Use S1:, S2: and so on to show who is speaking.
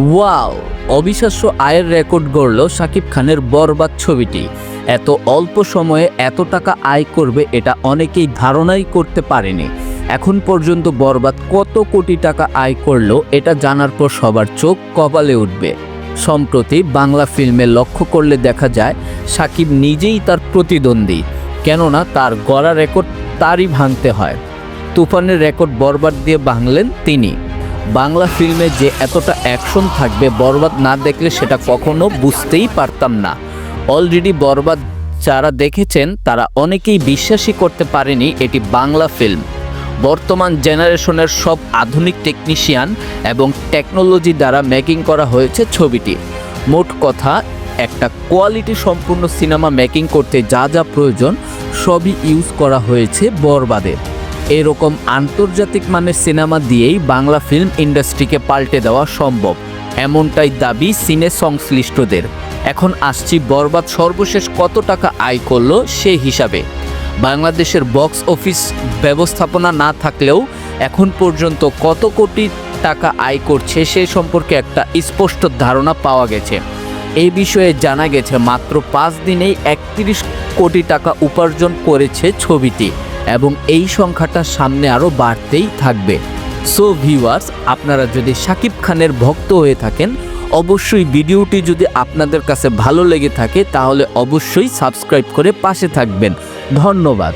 S1: Wow, অবিশ্বাস্য আয়ের record গড়ল Shakib খানের বরবাদ ছবিটি। এত অল্প সময়ে এত টাকা আয় করবে এটা অনেকেই ধারণাই করতে পারেনি। এখন পর্যন্ত বরবাদ কত কোটি টাকা আয় করলো এটা জানার পর সবার চোখ কপালে উঠবে। সম্প্রতি বাংলা ফিল্মে লক্ষ্য করলে দেখা যায় শাকিব নিজেই তার প্রতিদ্বন্দ্বী, কেননা তার গড়া রেকর্ড তারই ভাঙতে হয়। তুফানের রেকর্ড বরবাদ দিয়ে ভাঙলেন তিনি। বাংলা ফিল্মে যে এতটা অ্যাকশন থাকবে বরবাদ না দেখলে সেটা কখনো বুঝতেই পারতাম না। অলরেডি বরবাদ যারা দেখেছেন তারা অনেকেই বিশ্বাসই করতে পারেনি এটি বাংলা ফিল্ম। বর্তমান জেনারেশনের সব আধুনিক টেকনিশিয়ান এবং টেকনোলজি দ্বারা মেকিং করা হয়েছে ছবিটি। মোট কথা, একটা কোয়ালিটি সম্পূর্ণ সিনেমা মেকিং করতে যা যা প্রয়োজন সবই ইউজ করা হয়েছে বরবাদে। এরকম আন্তর্জাতিক মানের সিনেমা দিয়েই বাংলা ফিল্ম ইন্ডাস্ট্রিকে পাল্টে দেওয়া সম্ভব, এমনটাই দাবি সিনে সংশ্লিষ্টদের। এখন আসছি বরবাদ সর্বশেষ কত টাকা আয় করলো সেই হিসাবে। বাংলাদেশের বক্স অফিস ব্যবস্থাপনা না থাকলেও এখন পর্যন্ত কত কোটি টাকা আয় করছে সে সম্পর্কে একটা স্পষ্ট ধারণা পাওয়া গেছে। এই বিষয়ে জানা গেছে মাত্র 5 দিনেই 31 কোটি টাকা উপার্জন করেছে ছবিটি এবং এই সংখ্যাটা সামনে আরও বাড়তেই থাকবে। সো ভিউয়ার্স, আপনারা যদি শাকিব খানের ভক্ত হয়ে থাকেন অবশ্যই ভিডিওটি যদি আপনাদের কাছে ভালো লেগে থাকে তাহলে অবশ্যই সাবস্ক্রাইব করে পাশে থাকবেন। ধন্যবাদ।